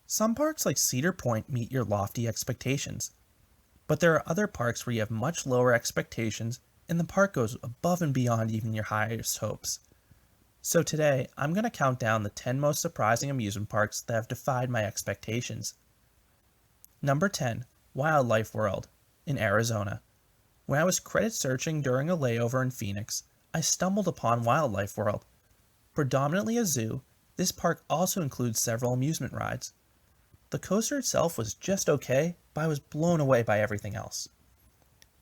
Some parks like Cedar Point meet your lofty expectations, but there are other parks where you have much lower expectations and the park goes above and beyond even your highest hopes. So today, I'm going to count down the 10 most surprising amusement parks that have defied my expectations. Number 10, Wildlife World in Arizona. When I was credit searching during a layover in Phoenix, I stumbled upon Wildlife World. Predominantly a zoo, this park also includes several amusement rides. The coaster itself was just okay, but I was blown away by everything else.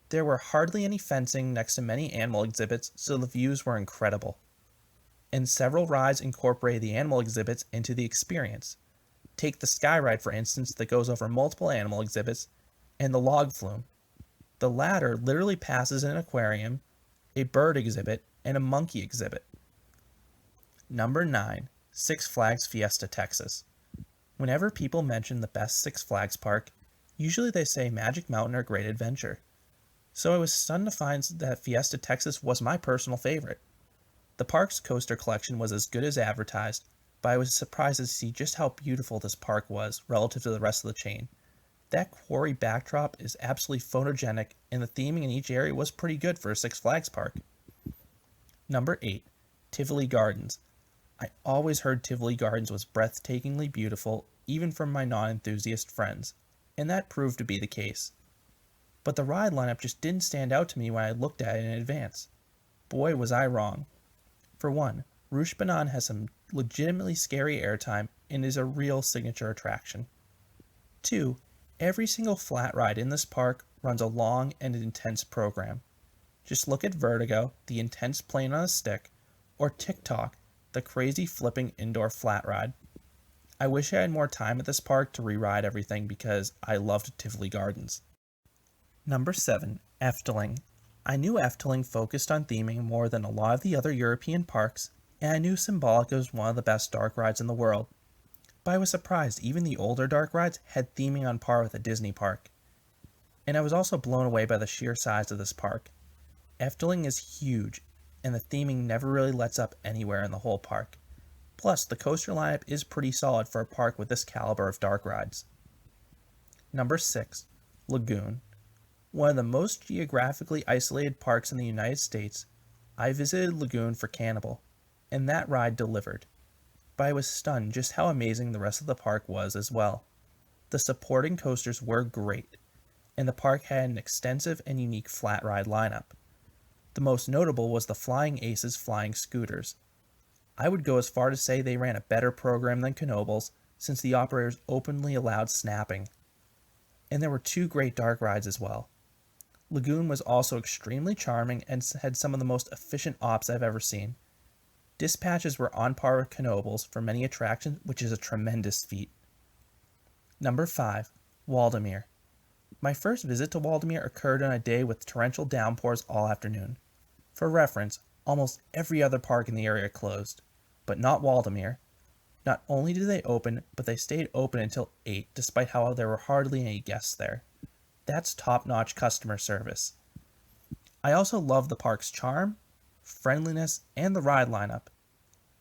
There were hardly any fencing next to many animal exhibits, so the views were incredible. And several rides incorporate the animal exhibits into the experience. Take the Sky Ride, for instance, that goes over multiple animal exhibits, and the Log Flume. The latter literally passes an aquarium, a bird exhibit, and a monkey exhibit. Number 9, Six Flags Fiesta Texas. Whenever people mention the best Six Flags park, usually they say Magic Mountain or Great Adventure. So I was stunned to find that Fiesta Texas was my personal favorite. The park's coaster collection was as good as advertised, but I was surprised to see just how beautiful this park was relative to the rest of the chain. That quarry backdrop is absolutely photogenic, and the theming in each area was pretty good for a Six Flags park. Number 8, Tivoli Gardens. I always heard Tivoli Gardens was breathtakingly beautiful, even from my non-enthusiast friends, and that proved to be the case. But the ride lineup just didn't stand out to me when I looked at it in advance. Boy, was I wrong. For one, Rouge Banan has some legitimately scary airtime and is a real signature attraction. 2, every single flat ride in this park runs a long and intense program. Just look at Vertigo, the intense plane on a stick, or TikTok, the crazy flipping indoor flat ride. I wish I had more time at this park to re-ride everything because I loved Tivoli Gardens. Number 7, Efteling. I knew Efteling focused on theming more than a lot of the other European parks, and I knew Symbolica was one of the best dark rides in the world. But I was surprised even the older dark rides had theming on par with a Disney park. And I was also blown away by the sheer size of this park. Efteling is huge, and the theming never really lets up anywhere in the whole park. Plus, the coaster lineup is pretty solid for a park with this caliber of dark rides. Number 6, Lagoon. One of the most geographically isolated parks in the United States, I visited Lagoon for Cannibal, and that ride delivered. But I was stunned just how amazing the rest of the park was as well. The supporting coasters were great, and the park had an extensive and unique flat ride lineup. The most notable was the Flying Aces flying scooters. I would go as far to say they ran a better program than Knoebels, since the operators openly allowed snapping. And there were 2 great dark rides as well. Lagoon was also extremely charming and had some of the most efficient ops I've ever seen. Dispatches were on par with Knoebels for many attractions, which is a tremendous feat. Number 5, Waldameer. My first visit to Waldameer occurred on a day with torrential downpours all afternoon. For reference, almost every other park in the area closed, but not Waldameer. Not only did they open, but they stayed open until 8, despite how there were hardly any guests there. That's top-notch customer service. I also love the park's charm, friendliness, and the ride lineup.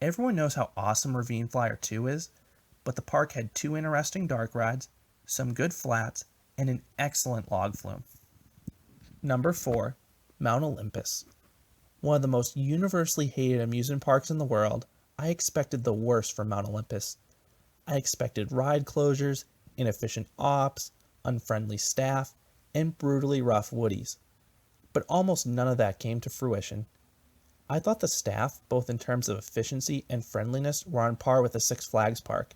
Everyone knows how awesome Ravine Flyer 2 is, but the park had 2 interesting dark rides, some good flats, and an excellent log flume. Number 4, Mount Olympus. One of the most universally hated amusement parks in the world, I expected the worst from Mount Olympus. I expected ride closures, inefficient ops, unfriendly staff, and brutally rough woodies. But almost none of that came to fruition. I thought the staff, both in terms of efficiency and friendliness, were on par with the Six Flags park.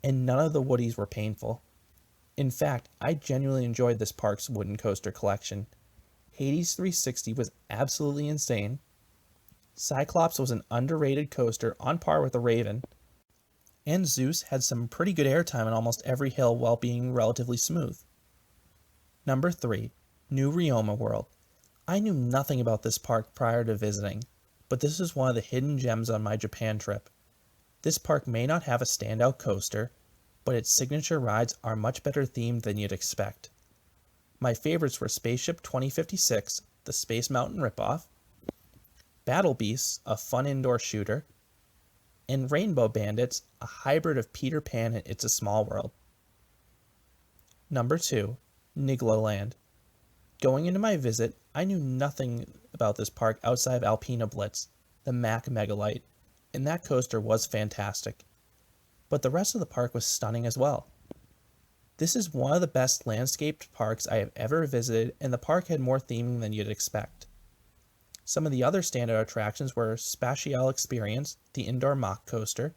And none of the woodies were painful. In fact, I genuinely enjoyed this park's wooden coaster collection. Hades 360 was absolutely insane. Cyclops was an underrated coaster on par with the Raven. And Zeus had some pretty good airtime on almost every hill while being relatively smooth. Number 3, New Reoma World. I knew nothing about this park prior to visiting, but this is one of the hidden gems on my Japan trip. This park may not have a standout coaster, but its signature rides are much better themed than you'd expect. My favorites were Spaceship 2056, the Space Mountain ripoff, Battle Beasts, a fun indoor shooter, and Rainbow Bandits, a hybrid of Peter Pan and It's a Small World. Number 2. Nigloland. Going into my visit, I knew nothing about this park outside of Alpina Blitz, the Mack Megalite, and that coaster was fantastic. But the rest of the park was stunning as well. This is one of the best landscaped parks I have ever visited, and the park had more theming than you'd expect. Some of the other standout attractions were Spatial Experience, the indoor mock coaster,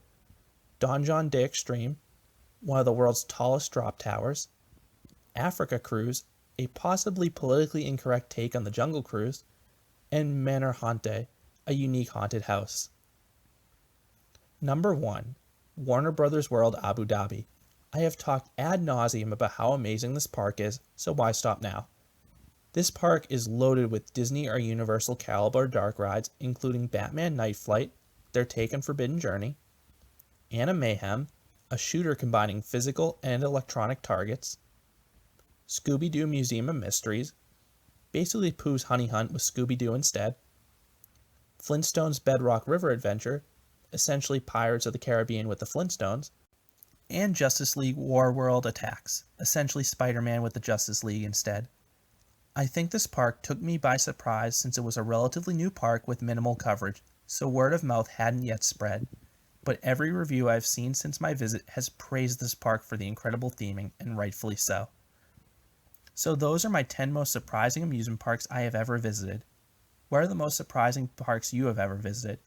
Donjon de Extreme, one of the world's tallest drop towers, Africa Cruise, a possibly politically incorrect take on the Jungle Cruise, and Manor Hante, a unique haunted house. Number 1. Warner Bros. World Abu Dhabi. I have talked ad nauseum about how amazing this park is, so why stop now? This park is loaded with Disney or Universal caliber dark rides, including Batman Night Flight, their take on Forbidden Journey, Anna Mayhem, a shooter combining physical and electronic targets, Scooby-Doo Museum of Mysteries, basically Pooh's Honey Hunt with Scooby-Doo instead, Flintstones Bedrock River Adventure, essentially Pirates of the Caribbean with the Flintstones, and Justice League War World Attacks, essentially Spider-Man with the Justice League instead. I think this park took me by surprise since it was a relatively new park with minimal coverage, so word of mouth hadn't yet spread. But every review I've seen since my visit has praised this park for the incredible theming, and rightfully so. So those are my 10 most surprising amusement parks I have ever visited. What are the most surprising parks you have ever visited?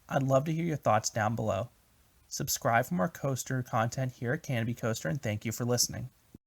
I'd love to hear your thoughts down below. Subscribe for more coaster content here at Canopy Coaster, and thank you for listening.